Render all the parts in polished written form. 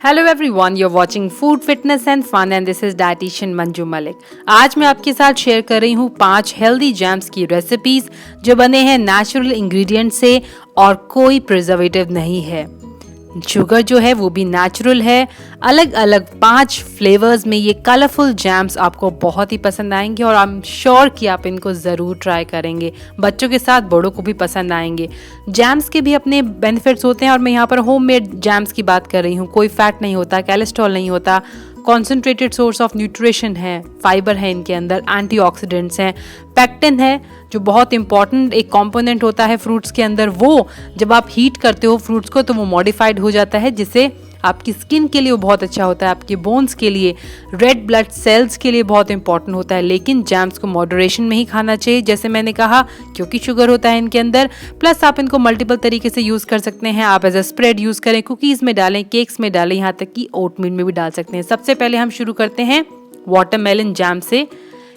Hello everyone, you're watching food fitness and fun and this is dietitian Manju Malik. आज मैं आपके साथ शेयर कर रही हूँ 5 हेल्दी जैम्स की रेसिपीज जो बने हैं नेचुरल इंग्रेडिएंट से और कोई प्रिजर्वेटिव नहीं है। शुगर जो है वो भी नेचुरल है। अलग अलग 5 फ्लेवर्स में ये कलरफुल जैम्स आपको बहुत ही पसंद आएंगे और आई एम श्योर कि आप इनको ज़रूर ट्राई करेंगे। बच्चों के साथ बड़ों को भी पसंद आएंगे। जैम्स के भी अपने बेनिफिट्स होते हैं और मैं यहाँ पर होममेड जैम्स की बात कर रही हूँ। कोई फैट नहीं होता, कोलेस्ट्रॉल नहीं होता, कॉन्सेंट्रेटेड सोर्स ऑफ न्यूट्रिशन है, फाइबर है इनके अंदर, एंटीऑक्सीडेंट्स हैं, पेक्टिन है जो बहुत इंपॉर्टेंट एक कंपोनेंट होता है फ्रूट्स के अंदर। वो जब आप हीट करते हो फ्रूट्स को तो वो मॉडिफाइड हो जाता है, जिससे आपकी स्किन के लिए वो बहुत अच्छा होता है, आपके बोन्स के लिए, रेड ब्लड सेल्स के लिए बहुत इंपॉर्टेंट होता है। लेकिन जैम्स को मॉडरेशन में ही खाना चाहिए, जैसे मैंने कहा, क्योंकि शुगर होता है इनके अंदर। प्लस आप इनको मल्टीपल तरीके से यूज़ कर सकते हैं। आप एज अ स्प्रेड यूज़ करें, कुकीज़ में डालें, केक्स में डालें, यहाँ तक कि ओटमील में भी डाल सकते हैं। सबसे पहले हम शुरू करते हैं वाटरमेलन जैम से।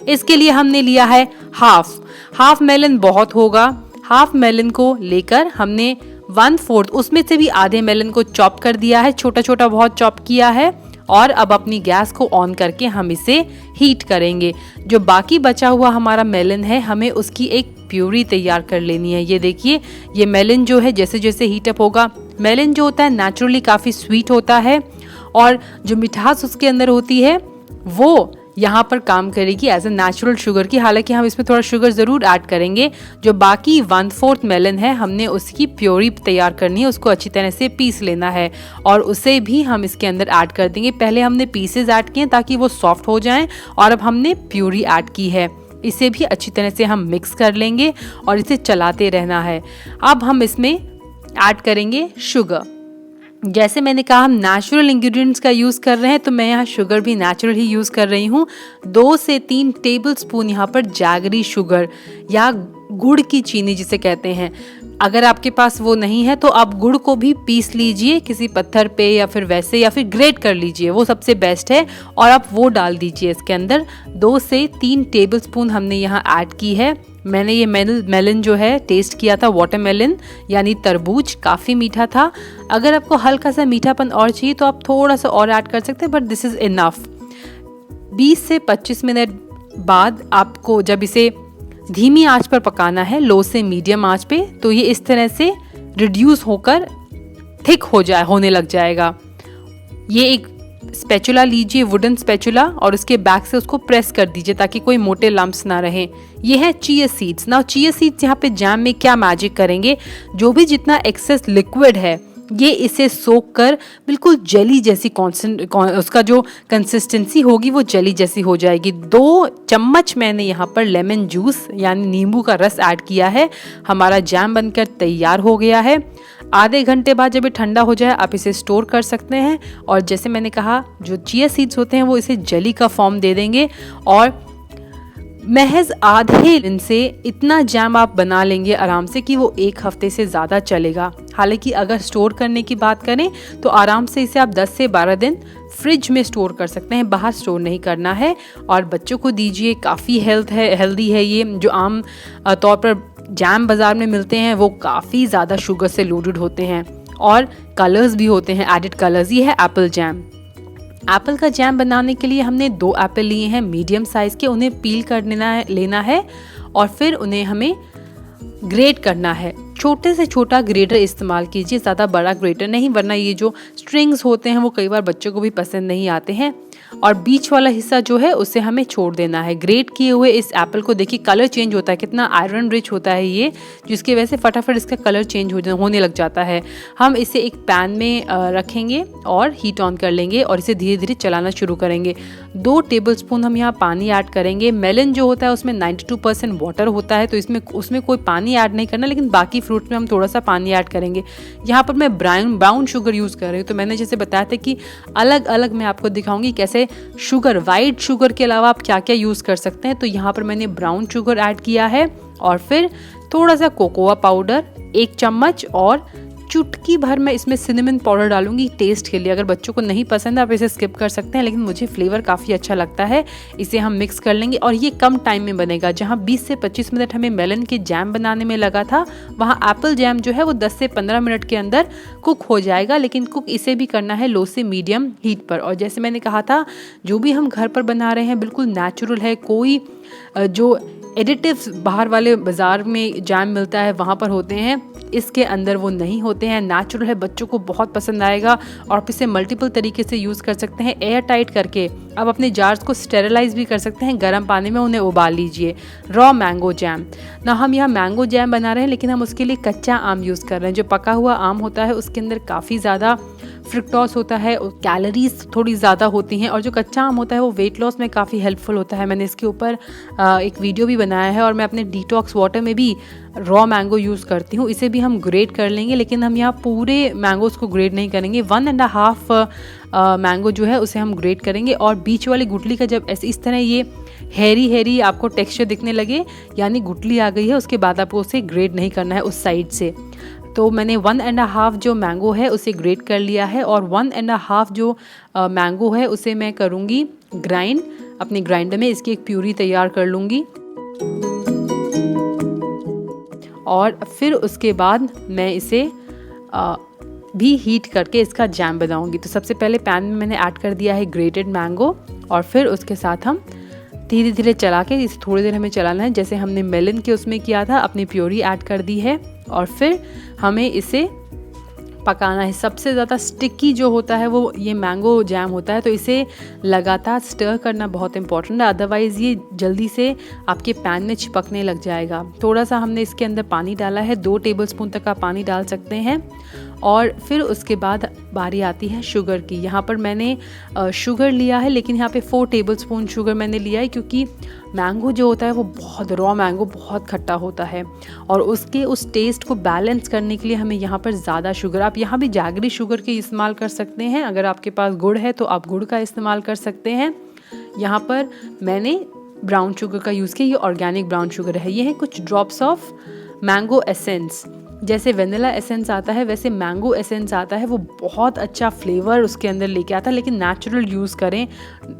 इसके लिए हमने लिया है हाफ मेलन बहुत होगा। हाफ मेलन को लेकर हमने 1/4 उसमें से भी आधे मेलन को चॉप कर दिया है, छोटा छोटा बहुत चॉप किया है। और अब अपनी गैस को ऑन करके हम इसे हीट करेंगे। जो बाकी बचा हुआ हमारा मेलन है, हमें उसकी एक प्यूरी तैयार कर लेनी है। ये देखिए, ये मेलन जो है जैसे जैसे हीट अप होगा, मेलन जो होता है नेचुरली काफ़ी स्वीट होता है और जो मिठास उसके अंदर होती है वो यहाँ पर काम करेगी एज ए नेचुरल शुगर की। हालांकि हम इसमें थोड़ा शुगर ज़रूर ऐड करेंगे। जो बाकी 1/4 मेलन है, हमने उसकी प्योरी तैयार करनी है, उसको अच्छी तरह से पीस लेना है और उसे भी हम इसके अंदर ऐड कर देंगे। पहले हमने पीसेज ऐड किए ताकि वो सॉफ्ट हो जाएं और अब हमने प्योरी ऐड की है। इसे भी अच्छी तरह से हम मिक्स कर लेंगे और इसे चलाते रहना है। अब हम इसमें ऐड करेंगे शुगर। जैसे मैंने कहा, हम नेचुरल इंग्रेडिएंट्स का यूज़ कर रहे हैं तो मैं यहाँ शुगर भी नेचुरल ही यूज़ कर रही हूँ। 2 से 3 टेबलस्पून यहाँ पर जैगरी शुगर या गुड़ की चीनी जिसे कहते हैं। अगर आपके पास वो नहीं है तो आप गुड़ को भी पीस लीजिए किसी पत्थर पे या फिर वैसे, या फिर ग्रेट कर लीजिए, वो सबसे बेस्ट है। और आप वो डाल दीजिए इसके अंदर। 2 से 3 टेबलस्पून हमने यहाँ ऐड की है। मैंने ये मेलन जो है टेस्ट किया था, वाटरमेलन यानी तरबूज, काफ़ी मीठा था। अगर आपको हल्का सा मीठापन और चाहिए तो आप थोड़ा सा और ऐड कर सकते हैं, बट दिस इज़ इनफ। 20 से 25 मिनट बाद आपको जब इसे धीमी आंच पर पकाना है, लो से मीडियम आंच पे, तो ये इस तरह से रिड्यूस होकर थिक होने लग जाएगा। ये एक स्पैचुला लीजिए, वुडन स्पैचुला, और उसके बैक से उसको प्रेस कर दीजिए ताकि कोई मोटे लम्प्स ना रहे। ये है chia seeds. Now chia seeds यहाँ पे जैम में क्या मैजिक करेंगे, जो भी जितना एक्सेस लिक्विड है ये इसे सोख कर बिल्कुल जेली जैसी उसका जो कंसिस्टेंसी होगी वो जेली जैसी हो जाएगी। 2 चम्मच मैंने यहाँ पर लेमन जूस यानी नींबू का रस ऐड किया है। हमारा जैम बनकर तैयार हो गया है। आधे घंटे बाद जब ये ठंडा हो जाए आप इसे स्टोर कर सकते हैं। और जैसे मैंने कहा, जो चिया सीड्स होते हैं वो इसे जेली का फॉर्म दे देंगे और महज आधे दिन से इतना जैम आप बना लेंगे आराम से कि वो 1 हफ्ते से ज़्यादा चलेगा। हालांकि अगर स्टोर करने की बात करें तो आराम से इसे आप 10 से 12 दिन फ्रिज में स्टोर कर सकते हैं, बाहर स्टोर नहीं करना है। और बच्चों को दीजिए, काफ़ी हेल्दी है ये। जो आम तौर पर जैम बाज़ार में मिलते हैं वो काफ़ी ज़्यादा शुगर से लोडेड होते हैं और कलर्स भी होते हैं, एडिड कलर्स। ये है एप्पल जैम। एप्पल का जैम बनाने के लिए हमने 2 एप्पल लिए हैं मीडियम साइज़ के। उन्हें पील कर लेना है और फिर उन्हें हमें ग्रेट करना है। छोटे से छोटा ग्रेटर इस्तेमाल कीजिए, ज़्यादा बड़ा ग्रेटर नहीं, वरना ये जो स्ट्रिंग्स होते हैं वो कई बार बच्चों को भी पसंद नहीं आते हैं। और बीच वाला हिस्सा जो है उसे हमें छोड़ देना है। ग्रेट किए हुए इस एप्पल को देखिए कलर चेंज होता है, कितना आयरन रिच होता है ये, जिसकी वजह से फटाफट इसका कलर चेंज होने लग जाता है। हम इसे एक पैन में रखेंगे और हीट ऑन कर लेंगे और इसे धीरे धीरे चलाना शुरू करेंगे। 2 टेबलस्पून हम यहाँ पानी ऐड करेंगे। मेलन जो होता है उसमें 92% वाटर होता है, तो उसमें कोई पानी ऐड नहीं करना, लेकिन बाकी फ्रूट में हम थोड़ा सा पानी ऐड करेंगे। यहाँ पर मैं ब्राउन शुगर यूज़ कर रही हूँ। तो मैंने जैसे बताया था कि अलग अलग मैं आपको दिखाऊंगी कैसे शुगर, वाइट शुगर के अलावा आप क्या क्या यूज़ कर सकते हैं। तो यहाँ पर मैंने ब्राउन शुगर ऐड किया है और फिर थोड़ा सा कोकोआ पाउडर 1 चम्मच और चुटकी भर मैं इसमें सिनेमन पाउडर डालूंगी टेस्ट के लिए। अगर बच्चों को नहीं पसंद है आप इसे स्किप कर सकते हैं, लेकिन मुझे फ्लेवर काफ़ी अच्छा लगता है। इसे हम मिक्स कर लेंगे और ये कम टाइम में बनेगा। जहाँ 20 से 25 मिनट हमें मेलन के जैम बनाने में लगा था, वहाँ एप्पल जैम जो है वो 10 से 15 मिनट के अंदर कुक हो जाएगा। लेकिन कुक इसे भी करना है लो से मीडियम हीट पर। और जैसे मैंने कहा था, जो भी हम घर पर बना रहे हैं बिल्कुल नेचुरल है। कोई जो एडिटिव्स बाहर वाले बाज़ार में जैम मिलता है वहाँ पर होते हैं, इसके अंदर वो नहीं होते हैं। नेचुरल है, बच्चों को बहुत पसंद आएगा। और आप इसे मल्टीपल तरीके से यूज़ कर सकते हैं। एयर टाइट करके आप अपने जार्स को स्टेरलाइज भी कर सकते हैं। गर्म पानी में उन्हें उबाल लीजिए। रॉ मैंगो जैम ना, हम यहाँ मैंगो जैम बना रहे हैं लेकिन हम उसके लिए कच्चा आम यूज़ कर रहे हैं। जो पका हुआ आम होता है उसके अंदर काफ़ी ज़्यादा फ्रुक्टोज होता है, कैलोरीज थोड़ी ज़्यादा होती हैं। और जो कच्चा आम होता है वो वेट लॉस में काफ़ी हेल्पफुल होता है। मैंने इसके ऊपर एक वीडियो भी बनाया है और मैं अपने डिटॉक्स वाटर में भी रॉ मैंगो यूज़ करती हूँ। इसे भी हम ग्रेट कर लेंगे, लेकिन हम यहाँ पूरे मैंगोज़ को ग्रेट नहीं करेंगे। 1.5 मैंगो जो है उसे हम ग्रेट करेंगे। और बीच वाली गुठली का जब ऐसे इस तरह ये हैरी आपको टेक्सचर दिखने लगे, यानी गुठली आ गई है, उसके बाद आपको उसे ग्रेट नहीं करना है उस साइड से। तो मैंने 1.5 जो मैंगो है उसे ग्रेट कर लिया है और 1.5 जो मैंगो है उसे मैं करूँगी ग्राइंड अपने ग्राइंडर में। इसकी एक प्यूरी तैयार कर लूँगी और फिर उसके बाद मैं इसे भी हीट करके इसका जैम बनाऊँगी। तो सबसे पहले पैन में मैंने ऐड कर दिया है ग्रेटेड मैंगो और फिर उसके साथ हम धीरे धीरे चला के इसे थोड़ी देर हमें चलाना है। जैसे हमने मेलन के उसमें किया था, अपनी प्योरी ऐड कर दी है और फिर हमें इसे पकाना है। सबसे ज़्यादा स्टिकी जो होता है वो ये मैंगो जैम होता है, तो इसे लगातार स्टर करना बहुत इंपॉर्टेंट है, अदरवाइज़ ये जल्दी से आपके पैन में चिपकने लग जाएगा। थोड़ा सा हमने इसके अंदर पानी डाला है, 2 टेबलस्पून तक का पानी डाल सकते हैं। और फिर उसके बाद बारी आती है शुगर की। यहाँ पर मैंने शुगर लिया है, लेकिन यहाँ पे 4 टेबलस्पून शुगर मैंने लिया है, क्योंकि मैंगो जो होता है वो बहुत रॉ मैंगो बहुत खट्टा होता है और उसके उस टेस्ट को बैलेंस करने के लिए हमें यहाँ पर ज़्यादा शुगर, आप यहाँ भी जैगरी शुगर के इस्तेमाल कर सकते हैं। अगर आपके पास गुड़ है तो आप गुड़ का इस्तेमाल कर सकते हैं। यहाँ पर मैंने ब्राउन शुगर का यूज़ किया, ये ऑर्गेनिक ब्राउन शुगर है। ये है कुछ ड्रॉप्स ऑफ मैंगो एसेंस। जैसे वेनिला एसेंस आता है वैसे मैंगो एसेंस आता है, वो बहुत अच्छा फ्लेवर उसके अंदर लेके आता है। लेकिन नेचुरल यूज़ करें,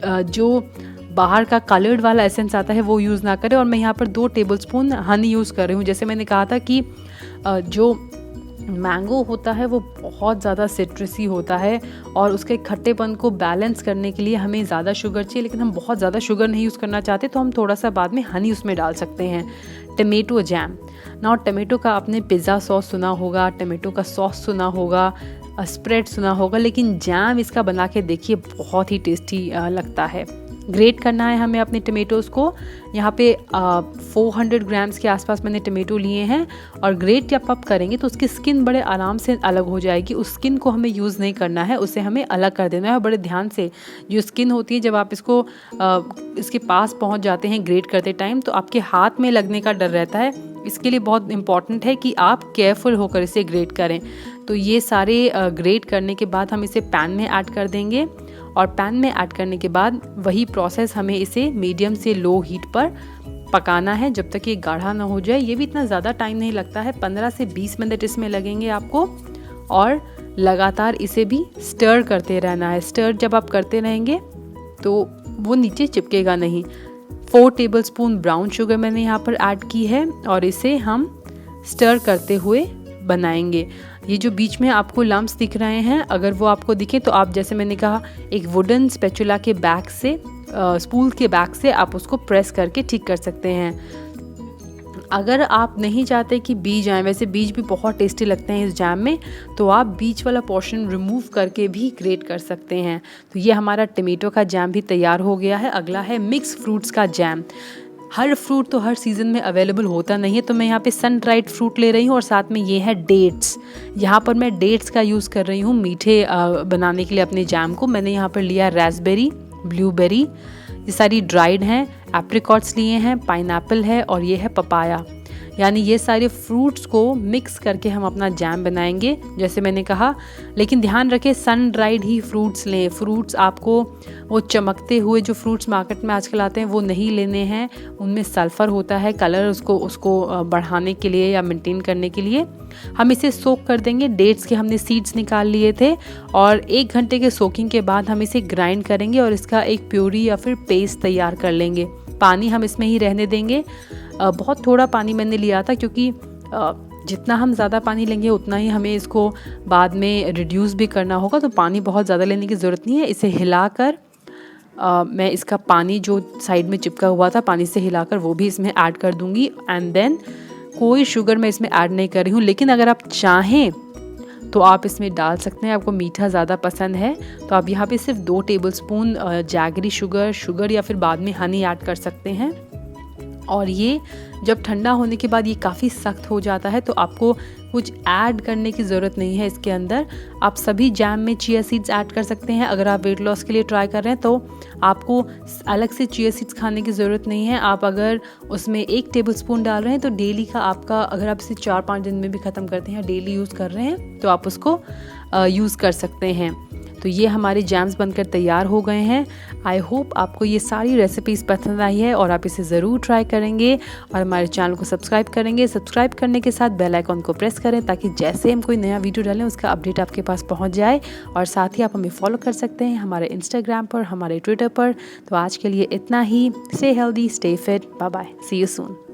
जो बाहर का कलर्ड वाला एसेंस आता है वो यूज़ ना करें। और मैं यहाँ पर 2 टेबलस्पून हनी यूज़ कर रही हूँ। जैसे मैंने कहा था कि जो मैंगो होता है वो बहुत ज़्यादा सिट्रसी होता है और उसके खट्टेपन को बैलेंस करने के लिए हमें ज़्यादा शुगर चाहिए, लेकिन हम बहुत ज़्यादा शुगर नहीं यूज़ करना चाहते, तो हम थोड़ा सा बाद में हनी उसमें डाल सकते हैं। टमेटो जैम ना, टमेटो का आपने पिज़्ज़ा सॉस सुना होगा, टमेटो का सॉस सुना होगा, स्प्रेड सुना होगा, लेकिन जैम इसका बना के देखिए बहुत ही टेस्टी लगता है। ग्रेट करना है हमें अपने टमेटोज़ को। यहाँ पे 400 ग्राम्स के आसपास मैंने टमेटो लिए हैं और ग्रेट जब आप करेंगे तो उसकी स्किन बड़े आराम से अलग हो जाएगी। उस स्किन को हमें यूज़ नहीं करना है, उसे हमें अलग कर देना है। और बड़े ध्यान से जो स्किन होती है, जब आप इसको इसके पास पहुँच जाते हैं ग्रेट करते टाइम, तो आपके हाथ में लगने का डर रहता है। इसके लिए बहुत इंपॉर्टेंट है कि आप केयरफुल होकर इसे ग्रेट करें। तो ये सारे ग्रेट करने के बाद हम इसे पैन में ऐड कर देंगे और पैन में ऐड करने के बाद वही प्रोसेस हमें इसे मीडियम से लो हीट पर पकाना है जब तक ये गाढ़ा ना हो जाए। ये भी इतना ज़्यादा टाइम नहीं लगता है, 15 से 20 मिनट इसमें लगेंगे आपको। और लगातार इसे भी स्टर करते रहना है। स्टर जब आप करते रहेंगे तो वो नीचे चिपकेगा नहीं। 4 टेबलस्पून ब्राउन शुगर मैंने यहाँ पर ऐड की है और इसे हम स्टर करते हुए बनाएंगे। ये जो बीच में आपको लम्प्स दिख रहे हैं, अगर वो आपको दिखे तो आप, जैसे मैंने कहा, एक वुडन स्पैचुला के बैक से, स्पूल के बैक से आप उसको प्रेस करके ठीक कर सकते हैं। अगर आप नहीं चाहते कि बीज आए, वैसे बीज भी बहुत टेस्टी लगते हैं इस जैम में, तो आप बीच वाला पोर्शन रिमूव करके भी ग्रेट कर सकते हैं। तो ये हमारा टमेटो का जैम भी तैयार हो गया है। अगला है मिक्स फ्रूट्स का जैम। हर फ्रूट तो हर सीज़न में अवेलेबल होता नहीं है, तो मैं यहाँ पे सन ड्राइड फ्रूट ले रही हूँ और साथ में ये है डेट्स। यहाँ पर मैं डेट्स का यूज़ कर रही हूँ मीठे बनाने के लिए अपने जैम को। मैंने यहाँ पर लिया रास्पबेरी, ब्लूबेरी, ये सारी ड्राइड हैं। एप्रिकॉट्स लिए हैं, पाइनएप्पल है और ये है पपाया। यानी ये सारे फ्रूट्स को मिक्स करके हम अपना जैम बनाएंगे जैसे मैंने कहा। लेकिन ध्यान रखें सन ड्राइड ही फ्रूट्स लें। फ्रूट्स आपको वो चमकते हुए जो फ्रूट्स मार्केट में आजकल आते हैं वो नहीं लेने हैं, उनमें सल्फ़र होता है कलर उसको बढ़ाने के लिए या मेंटेन करने के लिए। हम इसे सोक कर देंगे। डेट्स के हमने सीड्स निकाल लिए थे और 1 घंटे के सोकिंग के बाद हम इसे ग्राइंड करेंगे और इसका एक प्यूरी या फिर पेस्ट तैयार कर लेंगे। पानी हम इसमें ही रहने देंगे। बहुत थोड़ा पानी मैंने लिया था क्योंकि जितना हम ज़्यादा पानी लेंगे उतना ही हमें इसको बाद में रिड्यूस भी करना होगा, तो पानी बहुत ज़्यादा लेने की ज़रूरत नहीं है। इसे हिलाकर मैं इसका पानी जो साइड में चिपका हुआ था पानी से हिलाकर वो भी इसमें ऐड कर दूंगी। एंड देन कोई शुगर मैं इसमें ऐड नहीं कर रही हूँ, लेकिन अगर आप चाहें तो आप इसमें डाल सकते हैं। आपको मीठा ज़्यादा पसंद है तो आप यहाँ पे सिर्फ 2 टेबलस्पून जैगरी शुगर या फिर बाद में हनी ऐड कर सकते हैं। और ये जब ठंडा होने के बाद ये काफ़ी सख्त हो जाता है तो आपको कुछ ऐड करने की ज़रूरत नहीं है इसके अंदर। आप सभी जैम में चिया सीड्स ऐड कर सकते हैं। अगर आप वेट लॉस के लिए ट्राई कर रहे हैं तो आपको अलग से चिया सीड्स खाने की ज़रूरत नहीं है। आप अगर उसमें 1 टेबलस्पून डाल रहे हैं तो डेली का आपका, अगर आप इसे 4-5 दिन में भी ख़त्म करते हैं, डेली यूज़ कर रहे हैं तो आप उसको यूज़ कर सकते हैं। तो ये हमारे जैम्स बनकर तैयार हो गए हैं। आई होप आपको ये सारी रेसिपीज़ पसंद आई है और आप इसे ज़रूर ट्राई करेंगे और हमारे चैनल को सब्सक्राइब करेंगे। सब्सक्राइब करने के साथ बेल आइकॉन को प्रेस करें ताकि जैसे हम कोई नया वीडियो डालें उसका अपडेट आपके पास पहुंच जाए। और साथ ही आप हमें फॉलो कर सकते हैं हमारे इंस्टाग्राम पर, हमारे ट्विटर पर। तो आज के लिए इतना ही। Stay healthy, stay fit, bye bye, see you soon.